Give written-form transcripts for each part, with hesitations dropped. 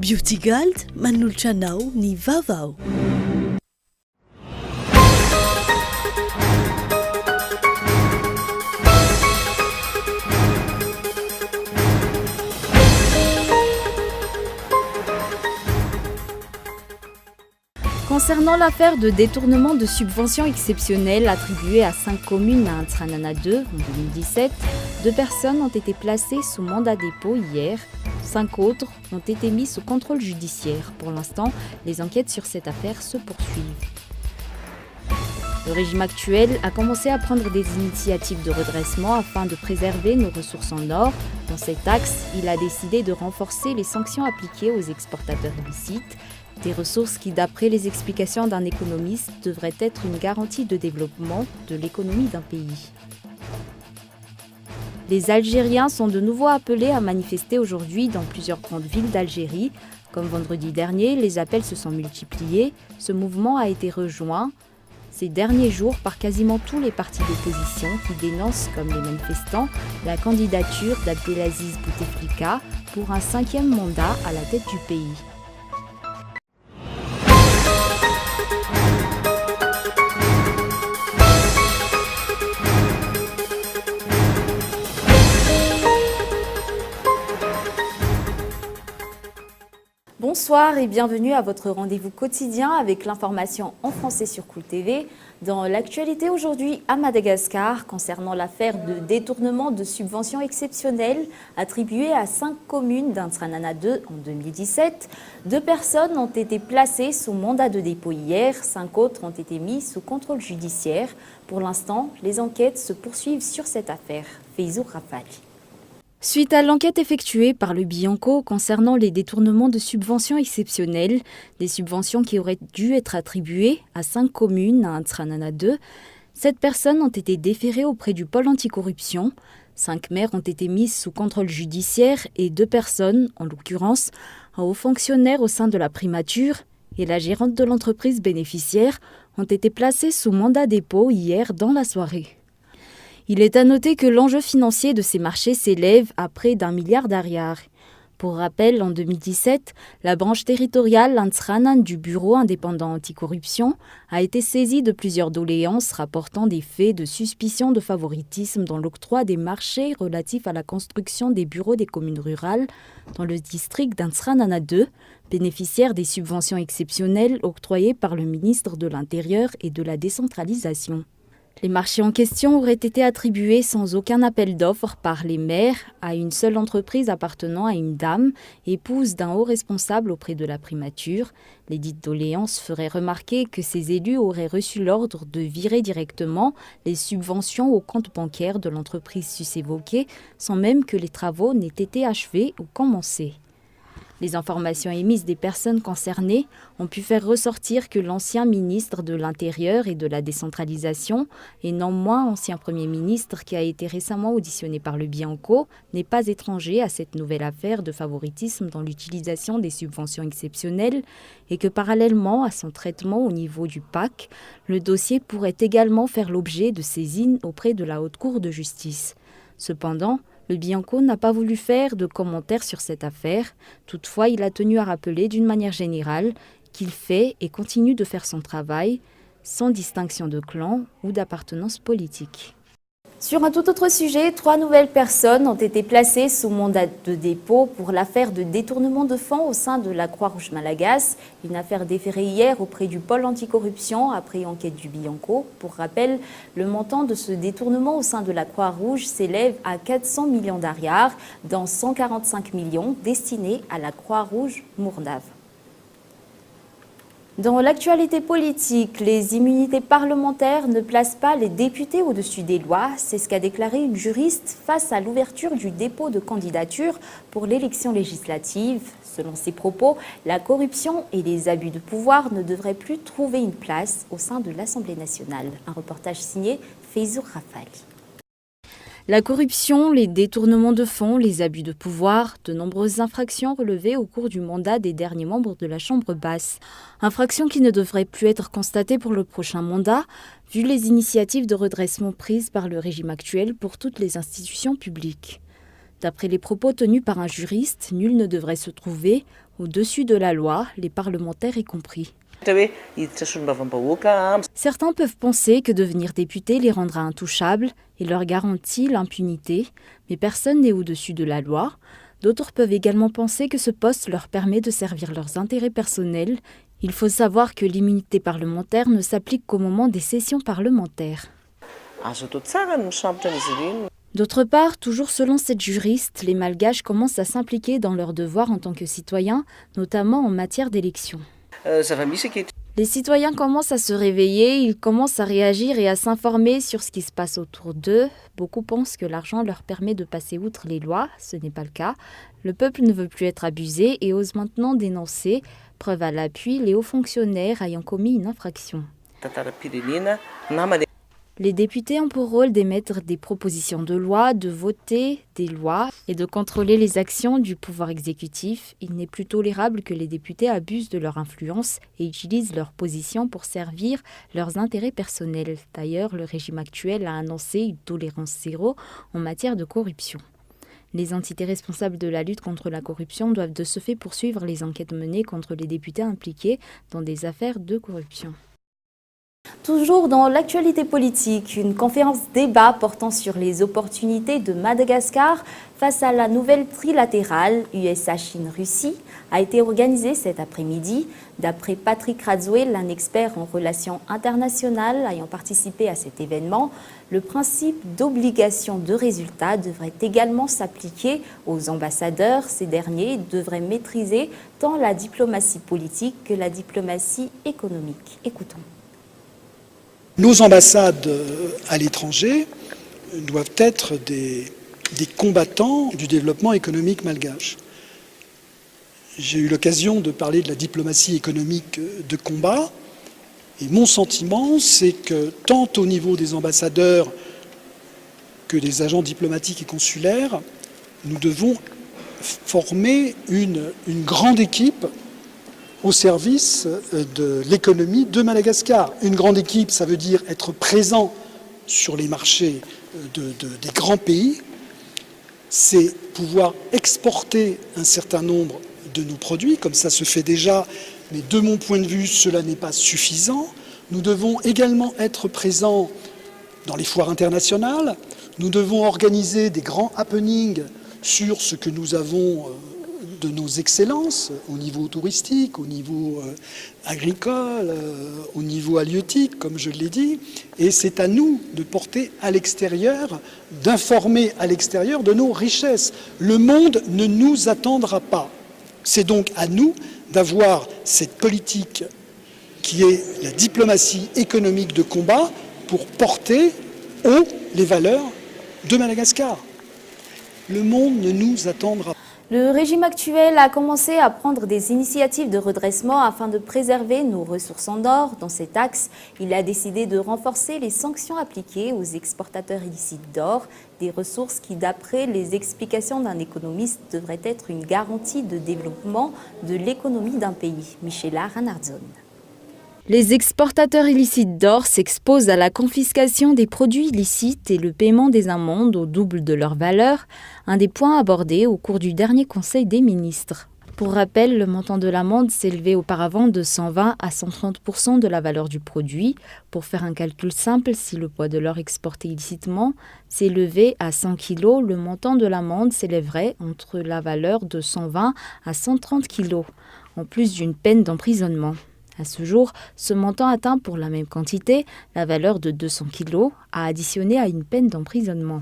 Beauty Gold manulchanao ni vaovao. Concernant l'affaire de détournement de subventions exceptionnelles attribuées à 5 communes à Antranana 2 en 2017, 2 personnes ont été placées sous mandat dépôt hier. 5 autres ont été mises sous contrôle judiciaire. Pour l'instant, les enquêtes sur cette affaire se poursuivent. Le régime actuel a commencé à prendre des initiatives de redressement afin de préserver nos ressources en or. Dans cet axe, il a décidé de renforcer les sanctions appliquées aux exportateurs illicites. Des ressources qui, d'après les explications d'un économiste, devraient être une garantie de développement de l'économie d'un pays. Les Algériens sont de nouveau appelés à manifester aujourd'hui dans plusieurs grandes villes d'Algérie. Comme vendredi dernier, les appels se sont multipliés. Ce mouvement a été rejoint ces derniers jours par quasiment tous les partis d'opposition qui dénoncent, comme les manifestants, la candidature d'Abdelaziz Bouteflika pour un 5e mandat à la tête du pays. Bonsoir et bienvenue à votre rendez-vous quotidien avec l'information en français sur Cool TV. Dans l'actualité aujourd'hui à Madagascar, concernant l'affaire de détournement de subventions exceptionnelles attribuées à 5 communes d'Antranana 2 en 2017, 2 personnes ont été placées sous mandat de dépôt hier, 5 autres ont été mises sous contrôle judiciaire. Pour l'instant, les enquêtes se poursuivent sur cette affaire. Feizou Rafali. Suite à l'enquête effectuée par le Bianco concernant les détournements de subventions exceptionnelles, des subventions qui auraient dû être attribuées à 5 communes à Antranana 2, 7 personnes ont été déférées auprès du pôle anticorruption, 5 maires ont été mises sous contrôle judiciaire et 2 personnes, en l'occurrence un haut fonctionnaire au sein de la primature et la gérante de l'entreprise bénéficiaire, ont été placées sous mandat dépôt hier dans la soirée. Il est à noter que l'enjeu financier de ces marchés s'élève à près d'1 milliard d'ariars. Pour rappel, en 2017, la branche territoriale Antsranan du Bureau indépendant anticorruption a été saisie de plusieurs doléances rapportant des faits de suspicion de favoritisme dans l'octroi des marchés relatifs à la construction des bureaux des communes rurales dans le district d'Antranana 2, bénéficiaire des subventions exceptionnelles octroyées par le ministre de l'Intérieur et de la décentralisation. Les marchés en question auraient été attribués sans aucun appel d'offres par les maires à une seule entreprise appartenant à une dame, épouse d'un haut responsable auprès de la primature. Les dites doléances feraient remarquer que ces élus auraient reçu l'ordre de virer directement les subventions au compte bancaire de l'entreprise sus-évoquée sans même que les travaux n'aient été achevés ou commencés. Les informations émises des personnes concernées ont pu faire ressortir que l'ancien ministre de l'Intérieur et de la décentralisation, et non moins ancien Premier ministre qui a été récemment auditionné par le Bianco, n'est pas étranger à cette nouvelle affaire de favoritisme dans l'utilisation des subventions exceptionnelles et que parallèlement à son traitement au niveau du PAC, le dossier pourrait également faire l'objet de saisines auprès de la Haute Cour de justice. Cependant, le Bianco n'a pas voulu faire de commentaires sur cette affaire. Toutefois, il a tenu à rappeler d'une manière générale qu'il fait et continue de faire son travail sans distinction de clan ou d'appartenance politique. Sur un tout autre sujet, 3 nouvelles personnes ont été placées sous mandat de dépôt pour l'affaire de détournement de fonds au sein de la Croix-Rouge Malagasy, une affaire déférée hier auprès du pôle anticorruption après enquête du Bianco. Pour rappel, le montant de ce détournement au sein de la Croix-Rouge s'élève à 400 millions d'ariars, dont 145 millions destinés à la Croix-Rouge Mourdave. Dans l'actualité politique, les immunités parlementaires ne placent pas les députés au-dessus des lois. C'est ce qu'a déclaré une juriste face à l'ouverture du dépôt de candidature pour l'élection législative. Selon ses propos, la corruption et les abus de pouvoir ne devraient plus trouver une place au sein de l'Assemblée nationale. Un reportage signé Feizou Rafali. La corruption, les détournements de fonds, les abus de pouvoir, de nombreuses infractions relevées au cours du mandat des derniers membres de la Chambre basse. Infractions qui ne devraient plus être constatées pour le prochain mandat, vu les initiatives de redressement prises par le régime actuel pour toutes les institutions publiques. D'après les propos tenus par un juriste, nul ne devrait se trouver au-dessus de la loi, les parlementaires y compris. Certains peuvent penser que devenir député les rendra intouchables et leur garantit l'impunité, mais personne n'est au-dessus de la loi. D'autres peuvent également penser que ce poste leur permet de servir leurs intérêts personnels. Il faut savoir que l'immunité parlementaire ne s'applique qu'au moment des sessions parlementaires. D'autre part, toujours selon cette juriste, les Malgaches commencent à s'impliquer dans leurs devoirs en tant que citoyens, notamment en matière d'élection. Les citoyens commencent à se réveiller, ils commencent à réagir et à s'informer sur ce qui se passe autour d'eux. Beaucoup pensent que l'argent leur permet de passer outre les lois, ce n'est pas le cas. Le peuple ne veut plus être abusé et ose maintenant dénoncer, preuve à l'appui, les hauts fonctionnaires ayant commis une infraction. Les députés ont pour rôle d'émettre des propositions de loi, de voter des lois et de contrôler les actions du pouvoir exécutif. Il n'est plus tolérable que les députés abusent de leur influence et utilisent leur position pour servir leurs intérêts personnels. D'ailleurs, le régime actuel a annoncé une tolérance zéro en matière de corruption. Les entités responsables de la lutte contre la corruption doivent de ce fait poursuivre les enquêtes menées contre les députés impliqués dans des affaires de corruption. Toujours dans l'actualité politique, une conférence débat portant sur les opportunités de Madagascar face à la nouvelle trilatérale USA-Chine-Russie a été organisée cet après-midi. D'après Patrick Radzouel, un expert en relations internationales ayant participé à cet événement, le principe d'obligation de résultat devrait également s'appliquer aux ambassadeurs. Ces derniers devraient maîtriser tant la diplomatie politique que la diplomatie économique. Écoutons. Nos ambassades à l'étranger doivent être des combattants du développement économique malgache. J'ai eu l'occasion de parler de la diplomatie économique de combat, et mon sentiment, c'est que tant au niveau des ambassadeurs que des agents diplomatiques et consulaires, nous devons former une grande équipe au service de l'économie de Madagascar. Une grande équipe, ça veut dire être présent sur les marchés des grands pays, c'est pouvoir exporter un certain nombre de nos produits, comme ça se fait déjà, mais de mon point de vue, cela n'est pas suffisant. Nous devons également être présents dans les foires internationales, nous devons organiser des grands happenings sur ce que nous avons de nos excellences au niveau touristique, au niveau agricole, au niveau halieutique, comme je l'ai dit. Et c'est à nous de porter à l'extérieur, d'informer à l'extérieur de nos richesses. Le monde ne nous attendra pas. C'est donc à nous d'avoir cette politique qui est la diplomatie économique de combat pour porter haut les valeurs de Madagascar. Le monde ne nous attendra pas. Le régime actuel a commencé à prendre des initiatives de redressement afin de préserver nos ressources en or. Dans cet axe, il a décidé de renforcer les sanctions appliquées aux exportateurs illicites d'or, des ressources qui, d'après les explications d'un économiste, devraient être une garantie de développement de l'économie d'un pays. Michela Ranardzon. Les exportateurs illicites d'or s'exposent à la confiscation des produits illicites et le paiement des amendes au double de leur valeur, un des points abordés au cours du dernier Conseil des ministres. Pour rappel, le montant de l'amende s'élevait auparavant de 120 à 130% de la valeur du produit. Pour faire un calcul simple, si le poids de l'or exporté illicitement s'élevait à 100 kg, le montant de l'amende s'élèverait entre la valeur de 120 à 130 kg, en plus d'une peine d'emprisonnement. À ce jour, ce montant atteint pour la même quantité la valeur de 200 kg, à additionner à une peine d'emprisonnement.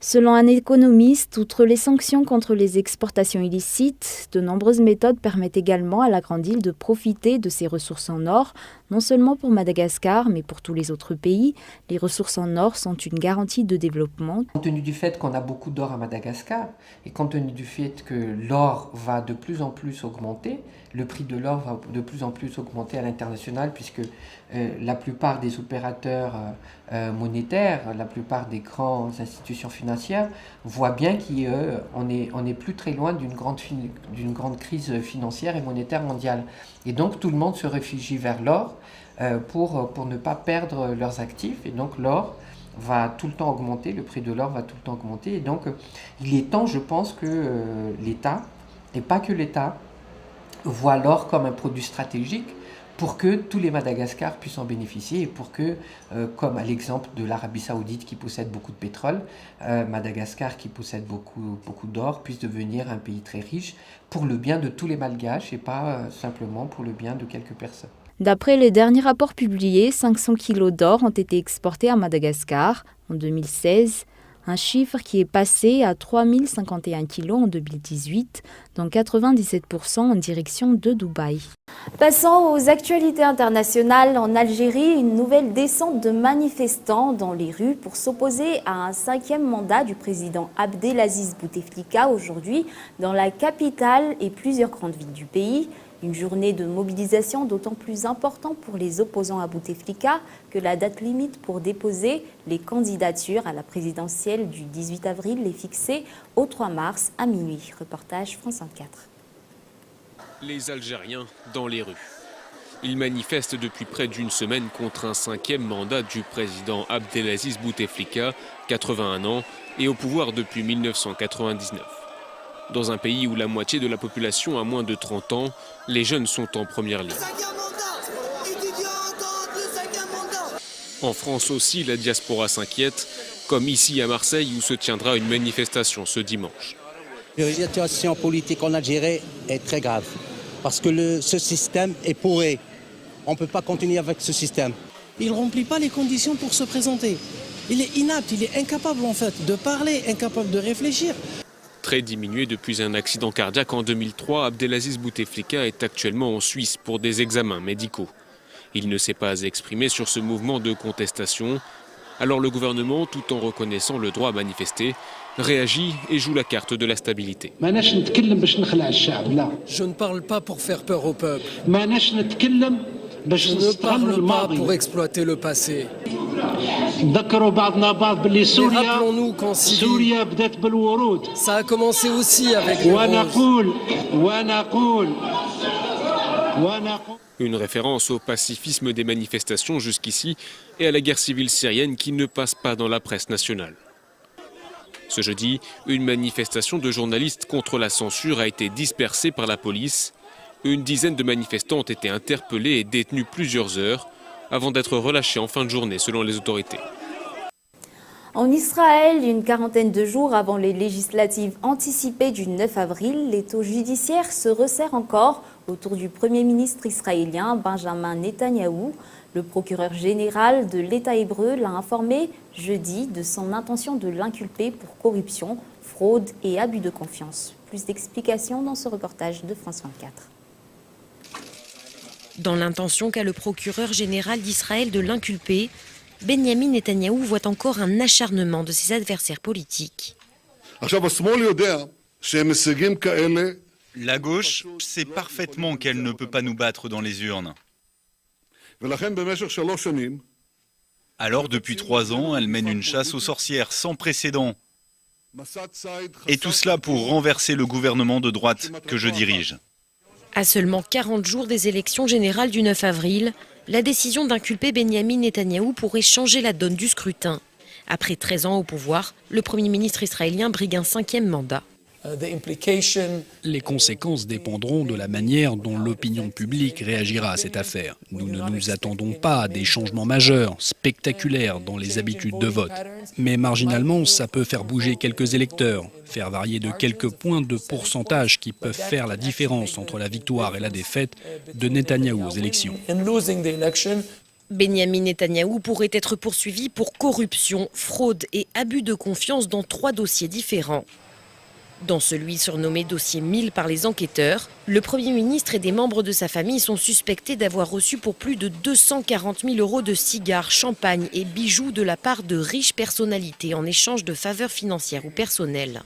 Selon un économiste, outre les sanctions contre les exportations illicites, de nombreuses méthodes permettent également à la Grande Île de profiter de ses ressources en or, non seulement pour Madagascar, mais pour tous les autres pays. Les ressources en or sont une garantie de développement. Compte tenu du fait qu'on a beaucoup d'or à Madagascar, et compte tenu du fait que l'or va de plus en plus augmenter, le prix de l'or va de plus en plus augmenter à l'international, puisque la plupart des opérateurs monétaires, la plupart des grandes institutions financières voient bien qu'on n'est plus très loin d'une grande crise financière et monétaire mondiale. Et donc tout le monde se réfugie vers l'or pour ne pas perdre leurs actifs. Et donc l'or va tout le temps augmenter, le prix de l'or va tout le temps augmenter. Et donc il est temps, je pense, que l'État, et pas que l'État, voit l'or comme un produit stratégique pour que tous les Madagascar puissent en bénéficier et pour que, comme à l'exemple de l'Arabie Saoudite qui possède beaucoup de pétrole, Madagascar qui possède beaucoup d'or puisse devenir un pays très riche pour le bien de tous les Malgaches et pas simplement pour le bien de quelques personnes. D'après les derniers rapports publiés, 500 kilos d'or ont été exportés à Madagascar en 2016, un chiffre qui est passé à 3051 kilos en 2018, dont 97% en direction de Dubaï. Passons aux actualités internationales. En Algérie, une nouvelle descente de manifestants dans les rues pour s'opposer à un 5e mandat du président Abdelaziz Bouteflika aujourd'hui dans la capitale et plusieurs grandes villes du pays. Une journée de mobilisation d'autant plus importante pour les opposants à Bouteflika que la date limite pour déposer les candidatures à la présidentielle du 18 avril est fixée au 3 mars à minuit. Reportage France 24. Les Algériens dans les rues. Ils manifestent depuis près d'une semaine contre un 5e mandat du président Abdelaziz Bouteflika, 81 ans, et au pouvoir depuis 1999. Dans un pays où la moitié de la population a moins de 30 ans, les jeunes sont en première ligne. En France aussi, la diaspora s'inquiète, comme ici à Marseille où se tiendra une manifestation ce dimanche. La situation politique en Algérie est très grave parce que ce système est pourri. On ne peut pas continuer avec ce système. Il ne remplit pas les conditions pour se présenter. Il est inapte, il est incapable en fait de parler, incapable de réfléchir. Très diminué depuis un accident cardiaque en 2003, Abdelaziz Bouteflika est actuellement en Suisse pour des examens médicaux. Il ne s'est pas exprimé sur ce mouvement de contestation. Alors le gouvernement, tout en reconnaissant le droit à manifester, réagit et joue la carte de la stabilité. Je ne parle pas pour faire peur au peuple. Je ne parle pas pour exploiter le passé. Mais rappelons-nous qu'en Syrie, ça a commencé aussi avec les roses. Une référence au pacifisme des manifestations jusqu'ici et à la guerre civile syrienne qui ne passe pas dans la presse nationale. Ce jeudi, une manifestation de journalistes contre la censure a été dispersée par la police. Une dizaine de manifestants ont été interpellés et détenus plusieurs heures avant d'être relâchés en fin de journée selon les autorités. En Israël, une quarantaine de jours avant les législatives anticipées du 9 avril, l'étau judiciaire se resserre encore autour du Premier ministre israélien Benjamin Netanyahou. Le procureur général de l'État hébreu l'a informé jeudi de son intention de l'inculper pour corruption, fraude et abus de confiance. Plus d'explications dans ce reportage de France 24. Dans l'intention qu'a le procureur général d'Israël de l'inculper, Benyamin Netanyahou voit encore un acharnement de ses adversaires politiques. La gauche sait parfaitement qu'elle ne peut pas nous battre dans les urnes. Alors depuis 3 ans, elle mène une chasse aux sorcières sans précédent. Et tout cela pour renverser le gouvernement de droite que je dirige. À seulement 40 jours des élections générales du 9 avril, la décision d'inculper Benyamin Netanyahou pourrait changer la donne du scrutin. Après 13 ans au pouvoir, le Premier ministre israélien brigue un 5e mandat. Les conséquences dépendront de la manière dont l'opinion publique réagira à cette affaire. Nous ne nous attendons pas à des changements majeurs, spectaculaires dans les habitudes de vote. Mais marginalement, ça peut faire bouger quelques électeurs, faire varier de quelques points de pourcentage qui peuvent faire la différence entre la victoire et la défaite de Netanyahou aux élections. Benyamin Netanyahou pourrait être poursuivi pour corruption, fraude et abus de confiance dans 3 dossiers différents. Dans celui surnommé dossier 1000 par les enquêteurs, le Premier ministre et des membres de sa famille sont suspectés d'avoir reçu pour plus de 240 000 € de cigares, champagne et bijoux de la part de riches personnalités en échange de faveurs financières ou personnelles.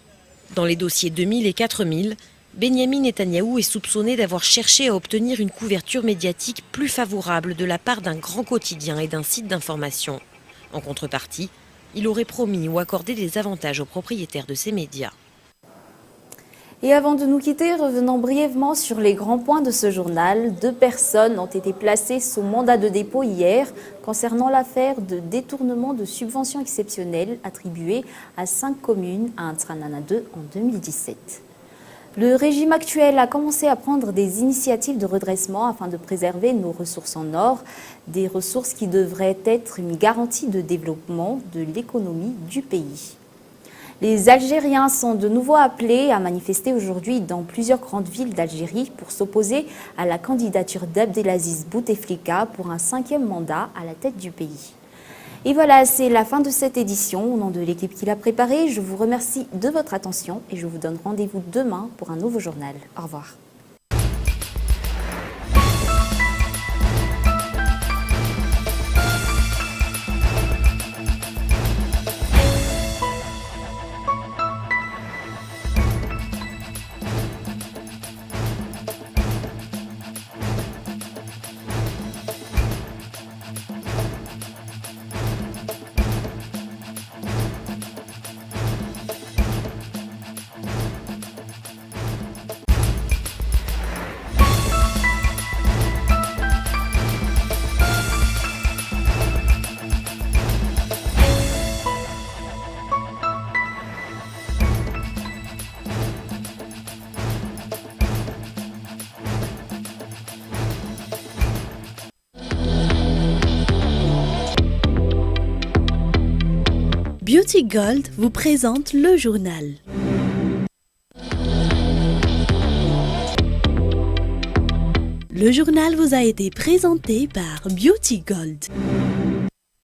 Dans les dossiers 2000 et 4000, Benyamin Netanyahou est soupçonné d'avoir cherché à obtenir une couverture médiatique plus favorable de la part d'un grand quotidien et d'un site d'information. En contrepartie, il aurait promis ou accordé des avantages aux propriétaires de ces médias. Et avant de nous quitter, revenons brièvement sur les grands points de ce journal. 2 personnes ont été placées sous mandat de dépôt hier concernant l'affaire de détournement de subventions exceptionnelles attribuées à 5 communes à Antranana 2 en 2017. Le régime actuel a commencé à prendre des initiatives de redressement afin de préserver nos ressources en or, des ressources qui devraient être une garantie de développement de l'économie du pays. Les Algériens sont de nouveau appelés à manifester aujourd'hui dans plusieurs grandes villes d'Algérie pour s'opposer à la candidature d'Abdelaziz Bouteflika pour un 5e mandat à la tête du pays. Et voilà, c'est la fin de cette édition. Au nom de l'équipe qui l'a préparée, je vous remercie de votre attention et je vous donne rendez-vous demain pour un nouveau journal. Au revoir. Beauty Gold vous présente le journal. Le journal vous a été présenté par Beauty Gold.